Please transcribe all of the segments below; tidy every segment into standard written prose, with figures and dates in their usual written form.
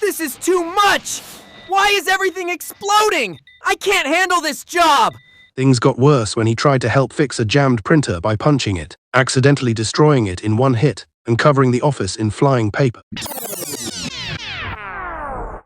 This is too much! Why is everything exploding? I can't handle this job! Things got worse when he tried to help fix a jammed printer by punching it, accidentally destroying it in one hit, and covering the office in flying paper.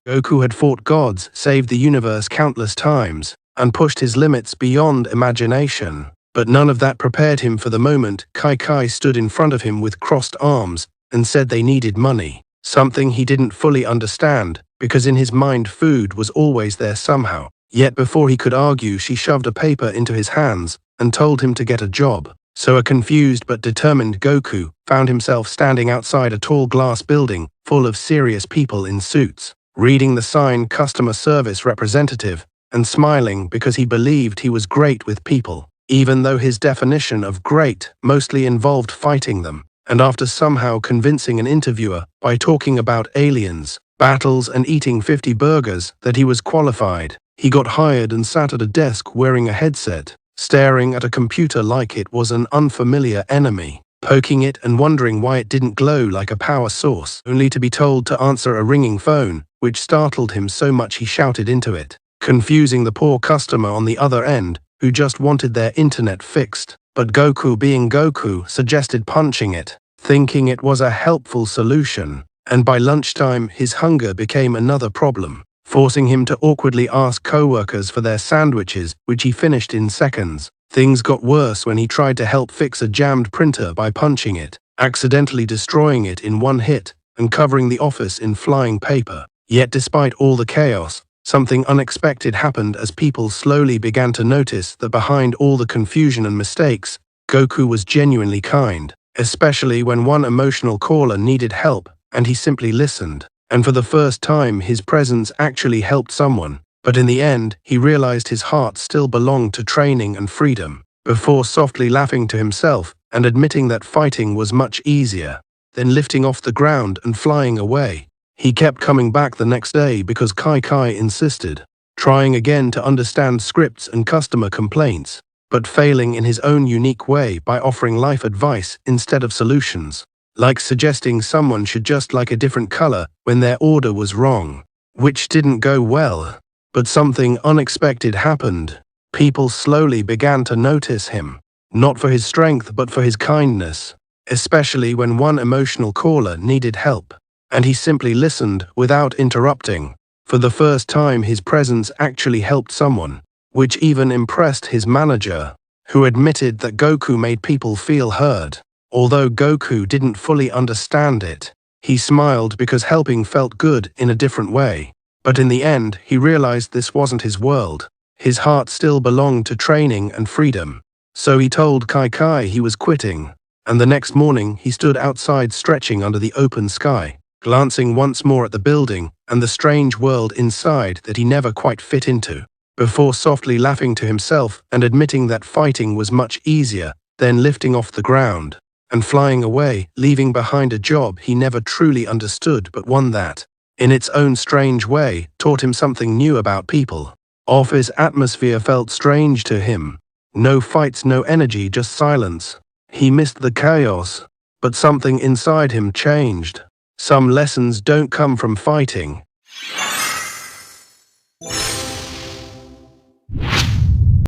Goku had fought gods, saved the universe countless times, and pushed his limits beyond imagination. But none of that prepared him for the moment Kai stood in front of him with crossed arms and said they needed money. Something he didn't fully understand, because in his mind food was always there somehow. Yet before he could argue, she shoved a paper into his hands and told him to get a job. So a confused but determined Goku found himself standing outside a tall glass building full of serious people in suits, reading the sign "Customer Service Representative" and smiling because he believed he was great with people, even though his definition of great mostly involved fighting them. And after somehow convincing an interviewer by talking about aliens, battles and eating 50 burgers that he was qualified, he got hired and sat at a desk wearing a headset, staring at a computer like it was an unfamiliar enemy, poking it and wondering why it didn't glow like a power source, only to be told to answer a ringing phone, which startled him so much he shouted into it, confusing the poor customer on the other end who just wanted their internet fixed. But Goku, being Goku, suggested punching it, thinking it was a helpful solution. And by lunchtime, his hunger became another problem, forcing him to awkwardly ask co-workers for their sandwiches, which he finished in seconds. Things got worse when he tried to help fix a jammed printer by punching it, accidentally destroying it in one hit, and covering the office in flying paper. Yet despite all the chaos, something unexpected happened as people slowly began to notice that behind all the confusion and mistakes, Goku was genuinely kind, especially when one emotional caller needed help, and he simply listened. And for the first time, his presence actually helped someone. But in the end, he realized his heart still belonged to training and freedom, before softly laughing to himself and admitting that fighting was much easier, then lifting off the ground and flying away. He kept coming back the next day because Kai insisted, trying again to understand scripts and customer complaints, but failing in his own unique way by offering life advice instead of solutions, like suggesting someone should just like a different color when their order was wrong, which didn't go well. But something unexpected happened. People slowly began to notice him, not for his strength but for his kindness, especially when one emotional caller needed help, and he simply listened without interrupting. For the first time, his presence actually helped someone, which even impressed his manager, who admitted that Goku made people feel heard. Although Goku didn't fully understand it, he smiled because helping felt good in a different way. But in the end, he realized this wasn't his world. His heart still belonged to training and freedom. So he told Kai he was quitting, and the next morning he stood outside stretching under the open sky, glancing once more at the building and the strange world inside that he never quite fit into, before softly laughing to himself and admitting that fighting was much easier, then lifting off the ground and flying away, leaving behind a job he never truly understood, but one that, in its own strange way, taught him something new about people. Office atmosphere felt strange to him. No fights, no energy, just silence. He missed the chaos, but something inside him changed. Some lessons don't come from fighting.